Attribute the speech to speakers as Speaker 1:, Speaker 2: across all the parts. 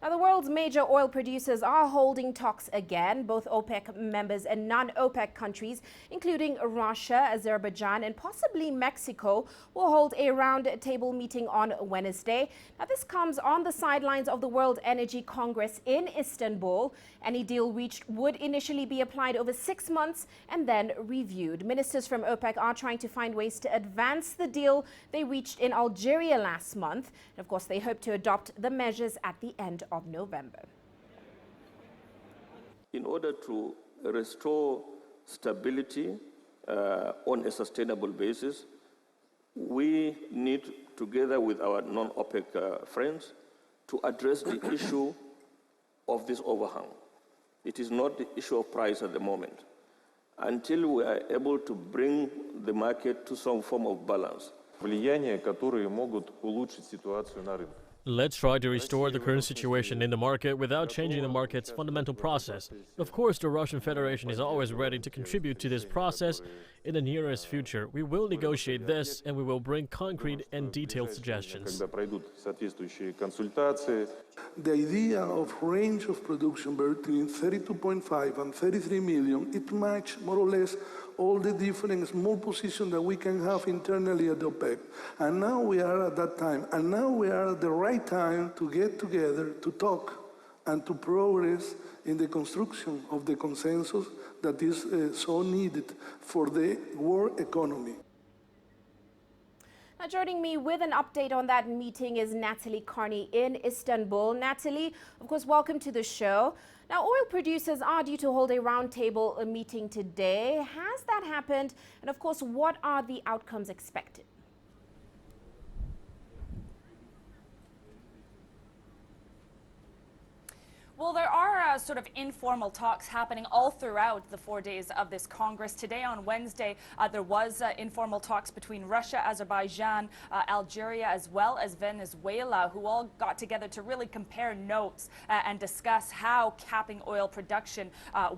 Speaker 1: Now, the world's major oil producers are holding talks again. Both OPEC members and non-OPEC countries, including Russia, Azerbaijan, and possibly Mexico, will hold a round-table meeting on Wednesday. Now, this comes on the sidelines of the World Energy Congress in Istanbul. Any deal reached would initially be applied over 6 months and then reviewed. Ministers from OPEC are trying to find ways to advance the deal they reached in Algeria last month. And of course, they hope to adopt the measures at the end of November.
Speaker 2: In order to restore stability on a sustainable basis, we need, together with our non-OPEC friends, to address the issue of this overhang. It is not the issue of price at the moment. Until we are able to bring the market to some form of balance.
Speaker 3: Влияния, которые могут улучшить ситуацию на рынке.
Speaker 4: Let's try to restore the current situation in the market without changing the market's fundamental process. Of course, the Russian Federation is always ready to contribute to this process. In the nearest future, we will negotiate this and we will bring concrete and detailed suggestions.
Speaker 3: Когда пройдут соответствующие консультации.
Speaker 5: The idea of range of production between 32.5 and 33 million, it matches more or less all the different small positions that we can have internally at OPEC. And now we are at that time. And now we are at the right time to get together, to talk, and to progress in the construction of the consensus that is so needed for the world economy.
Speaker 1: Now, joining me with an update on that meeting is Natalie Carney in Istanbul. Natalie, of course, welcome to the show. Now, oil producers are due to hold a roundtable meeting today. Has that happened? And of course, what are the outcomes expected?
Speaker 6: Well, there are sort of informal talks happening all throughout the 4 days of this Congress. Today on Wednesday, there was informal talks between Russia, Azerbaijan, Algeria, as well as Venezuela, who all got together to really compare notes and discuss how capping oil production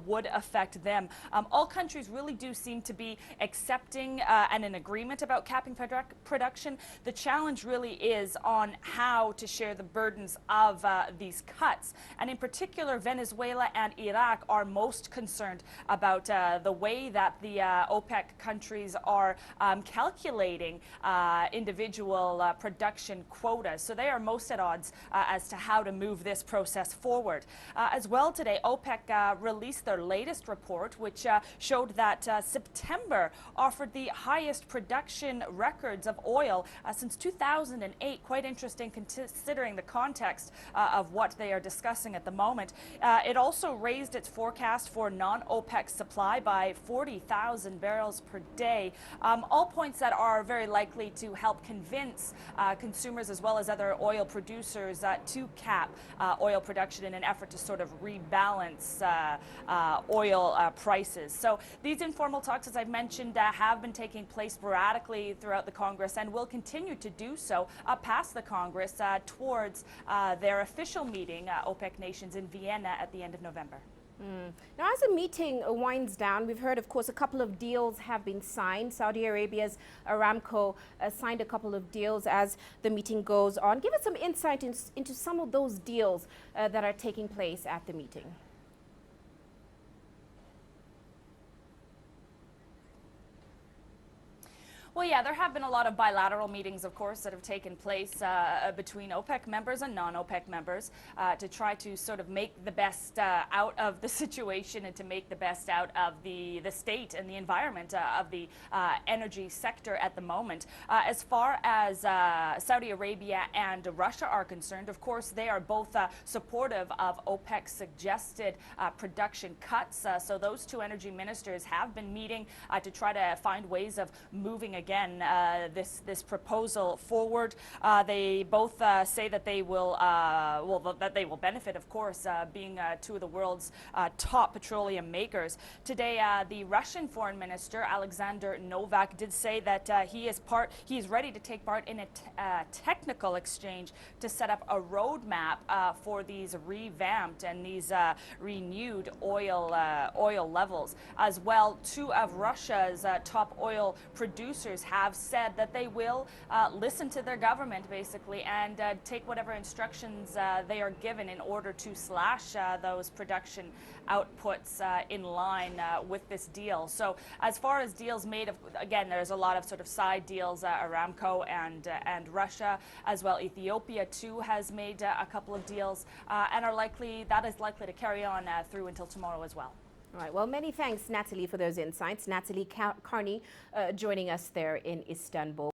Speaker 6: would affect them. All countries really do seem to be accepting and in agreement about capping production. The challenge really is on how to share the burdens of these cuts. And in particular, Venezuela and Iraq are most concerned about the way that the OPEC countries are calculating individual production quotas. So they are most at odds as to how to move this process forward. As well today, OPEC released their latest report, which showed that September offered the highest production records of oil since 2008. Quite interesting considering the context of what they are discussing at the moment. It also raised its forecast for non-OPEC supply by 40,000 barrels per day. All points that are very likely to help convince consumers as well as other oil producers to cap oil production in an effort to sort of rebalance oil prices. So these informal talks, as I've mentioned, have been taking place sporadically throughout the Congress and will continue to do so past the Congress towards their official meeting, OPEC nations in Vienna at the end of November.
Speaker 1: Now, as the meeting winds down, we've heard, of course, a couple of deals have been signed. Saudi Arabia's Aramco signed a couple of deals as the meeting goes on. Give us some insight into some of those deals that are taking place at the meeting.
Speaker 6: Well, yeah, there have been a lot of bilateral meetings, of course, that have taken place between OPEC members and non-OPEC members to try to sort of make the best out of the situation and to make the best out of the state and the environment of the energy sector at the moment. As far as Saudi Arabia and Russia are concerned, of course, they are both supportive of OPEC's suggested production cuts. So those two energy ministers have been meeting to try to find ways of moving again this proposal forward. They both say that they will benefit, of course, being two of the world's top petroleum makers. Today, the Russian Foreign Minister Alexander Novak did say that he is ready to take part in a technical exchange to set up a roadmap for these revamped and these renewed oil levels. As well, two of Russia's top oil producers producers have said that they will listen to their government, basically, and take whatever instructions they are given in order to slash those production outputs in line with this deal. So as far as deals made, again, there's a lot of sort of side deals, Aramco and Russia as well. Ethiopia too has made a couple of deals and that is likely to carry on through until tomorrow as well.
Speaker 1: All right. Well, many thanks, Natalie, for those insights. Natalie Carney joining us there in Istanbul.